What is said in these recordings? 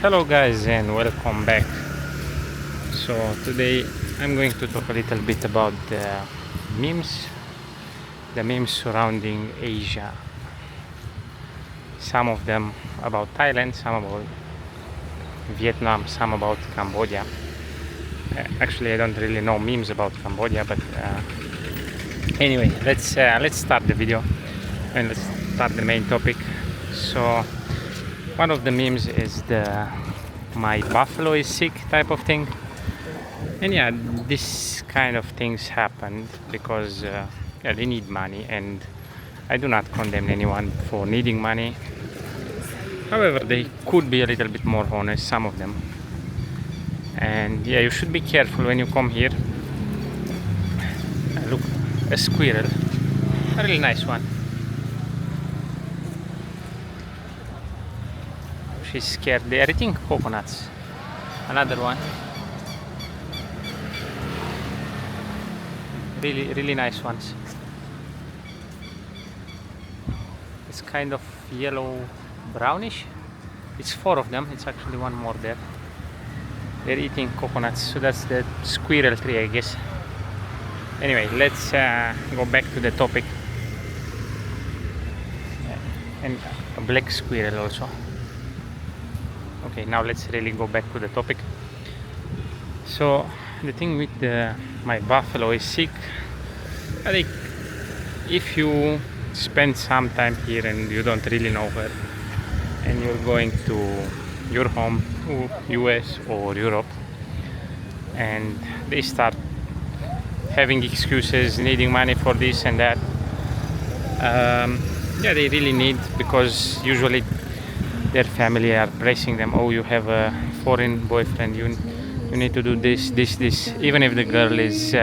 Hello guys and welcome back. So today I'm going to talk a little bit about memes the memes surrounding Asia. Some of them about Thailand, some about Vietnam, some about Cambodia. Actually I don't really know memes about Cambodia, but anyway, let's start the video and let's start the main topic. So one of the memes is the "my buffalo is sick" type of thing, and yeah, this kind of things happened because yeah, they need money, and I do not condemn anyone for needing money. However, they could be a little bit more honest, some of them, and yeah, you should be careful when you come here. Look, a squirrel, a really nice one. She's scared. They are eating coconuts. Another one. Really nice ones. It's kind of yellow brownish. It's 4 of them. It's actually one more there. They're eating coconuts. So that's the squirrel tree, I guess. Anyway, let's go back to the topic. And a black squirrel also. Okay, now let's really go back to the topic. So the thing with my buffalo is sick. I think if you spend some time here and you don't really know her, and you're going to your home, US or Europe, and they start having excuses, needing money for this and that, yeah, they really need, because usually their family are pressing them. Oh, you have a foreign boyfriend, you need to do this. Even if the girl is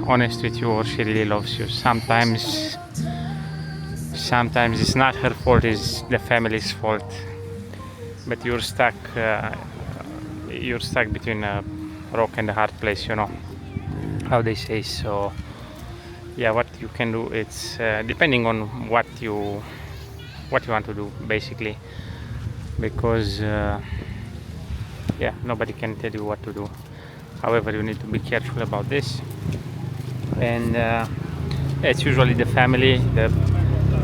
honest with you or she really loves you, sometimes it's not her fault, it's the family's fault. But you're stuck between a rock and a hard place, you know how they say. So yeah, what you can do, it's depending on what you want to do, basically, because yeah, nobody can tell you what to do. However, you need to be careful about this. And it's usually the family, the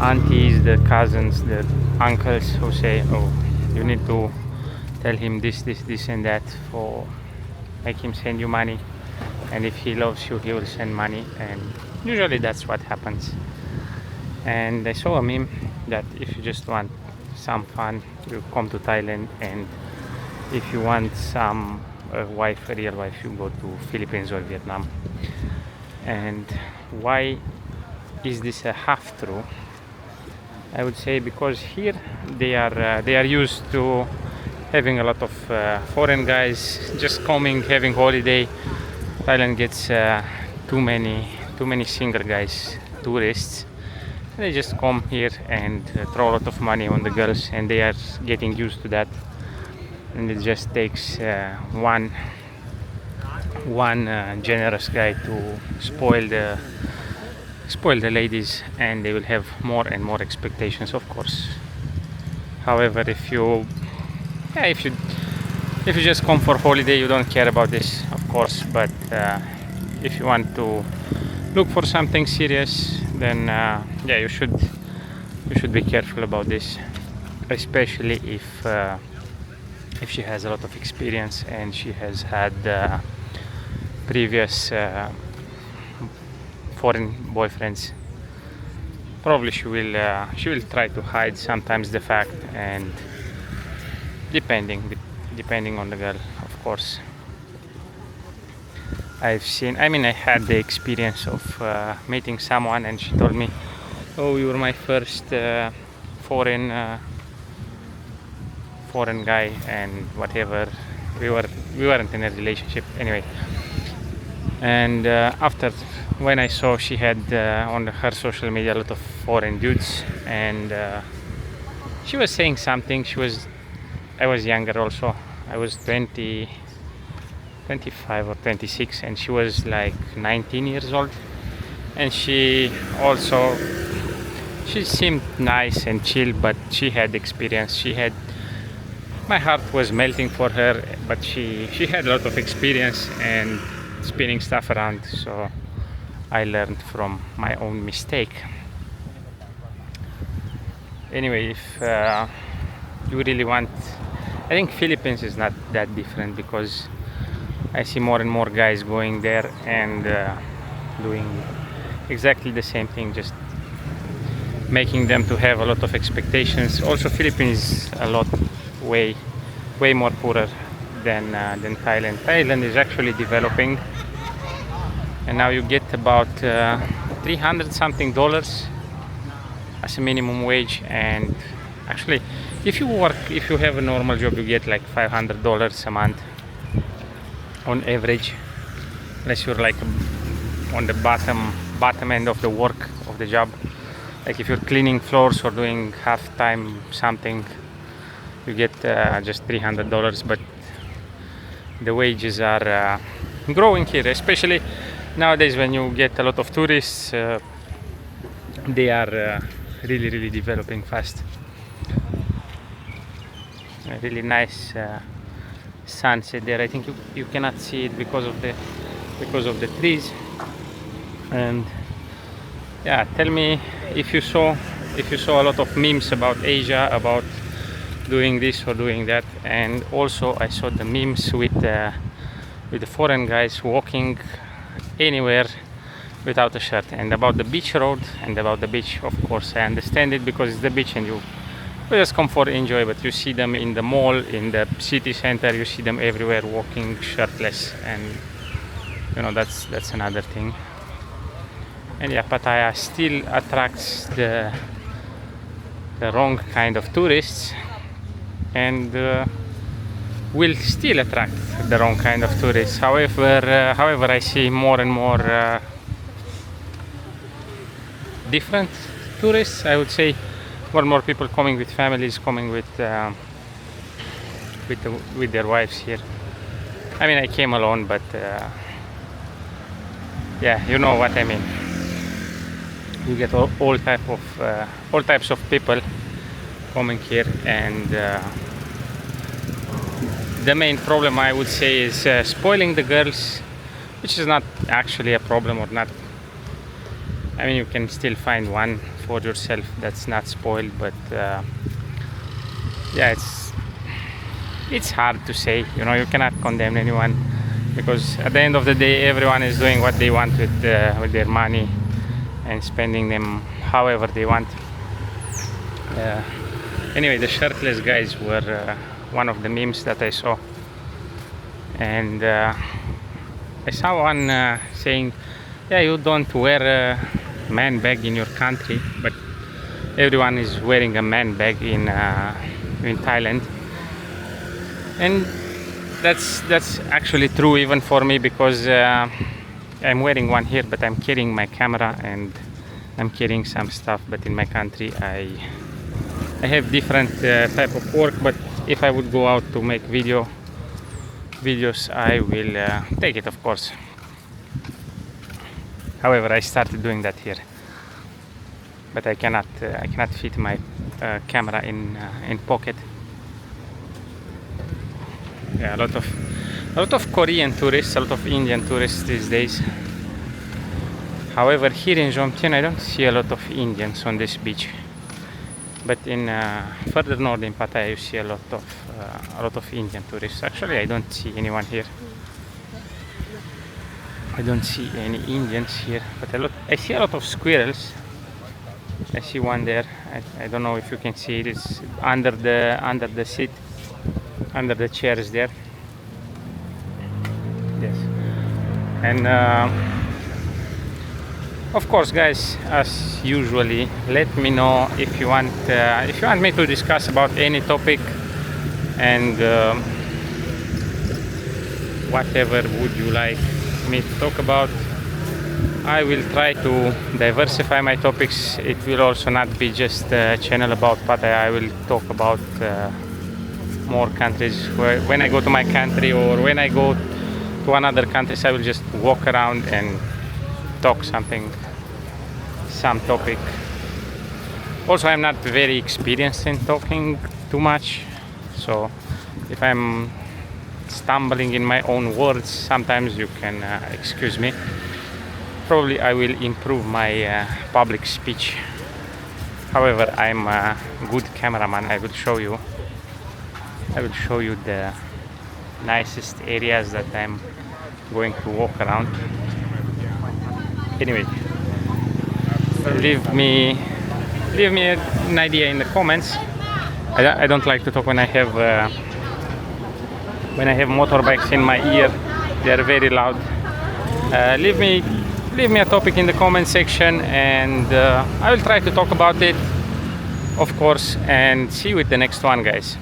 aunties, the cousins, the uncles who say, oh, you need to tell him this and that, for make him send you money, and if he loves you he will send money. And usually that's what happens. And I saw a meme that if you just want some fun, you come to Thailand, and if you want some a real wife, you go to Philippines or Vietnam. And why is this a half true? I would say because here they are used to having a lot of foreign guys just coming, having holiday. Thailand gets too many single guys, tourists. They just come here and throw a lot of money on the girls, and they are getting used to that. And it just takes one generous guy to spoil the ladies, and they will have more and more expectations, of course. However, if you just come for holiday, you don't care about this, of course. But if you want to look for something serious, then yeah, you should be careful about this, especially if she has a lot of experience and she has had previous foreign boyfriends. Probably she will try to hide sometimes the fact, and depending on the girl, of course. I had the experience of meeting someone, and she told me, oh, you were my first foreign guy, and whatever, we weren't in a relationship anyway. And after, when I saw she had on her social media a lot of foreign dudes, and she was saying something. I was younger also. I was 25 or 26, and she was like 19 years old. And she seemed nice and chill, but she had experience. She had my heart was melting for her, but she had a lot of experience and spinning stuff around, so I learned from my own mistake. Anyway, if you really want, I think Philippines is not that different, because I see more and more guys going there and doing exactly the same thing, just making them to have a lot of expectations. Also, Philippines is a lot way more poorer than Thailand. Thailand is actually developing, and now you get about $300 something as a minimum wage. And actually, if you have a normal job, you get like $500 a month on average, unless you're like on the bottom end of the work of the job. Like if you're cleaning floors or doing half-time something, you get just $300. But the wages are growing here, especially nowadays when you get a lot of tourists. They are really developing fast. A really nice sunset there. I think you cannot see it because of the trees. And yeah, tell me if you saw a lot of memes about Asia, about doing this or doing that. And also I saw the memes with the foreign guys walking anywhere without a shirt. And about the beach road and about the beach, of course I understand it, because it's the beach and you just come for enjoy. But you see them in the mall, in the city center, you see them everywhere walking shirtless, and you know, that's another thing. And yeah, Pattaya still attracts the wrong kind of tourists, and will still attract the wrong kind of tourists. However, I see more and more different tourists. I would say more and more people coming with families, coming with their wives here. I mean, I came alone, but yeah, you know what I mean. You get all types of people coming here, and the main problem, I would say, is spoiling the girls, which is not actually a problem, or not. I mean, you can still find one for yourself that's not spoiled, but yeah, it's hard to say. You know, you cannot condemn anyone, because at the end of the day, everyone is doing what they want with their money and spending them however they want. Anyway, the shirtless guys were one of the memes that I saw, and I saw one saying, yeah, you don't wear a man bag in your country, but everyone is wearing a man bag in Thailand. And that's actually true even for me, because I'm wearing one here, but I'm carrying my camera and I'm carrying some stuff. But in my country, I have different type of work. But if I would go out to make videos, I will take it, of course. However, I started doing that here, but I cannot fit my camera in pocket. Yeah, a lot of Korean tourists, a lot of Indian tourists these days. However, here in Jomtien, I don't see a lot of Indians on this beach. But in further north in Pattaya, you see a lot of Indian tourists. Actually, I don't see anyone here. I don't see any Indians here, but I see a lot of squirrels. I see one there. I don't know if you can see it. It's under the seat, under the chairs there. Yes. And of course, guys, as usually, let me know if you want me to discuss about any topic, and whatever would you like me to talk about. I will try to diversify my topics. It will also not be just a channel about Pattaya. I will talk about more countries. When I go to my country, or when I go to another countries, I will just walk around and talk some topic. Also, I'm not very experienced in talking too much, so if I'm stumbling in my own words, sometimes you can excuse me. Probably I will improve my public speech. However, I'm a good cameraman. I will show you the nicest areas that I'm going to walk around. Anyway, leave me an idea in the comments. I don't like to talk when I have motorbikes in my ear. They are very loud. Leave me a topic in the comment section, and I will try to talk about it, of course, and see you with the next one, guys.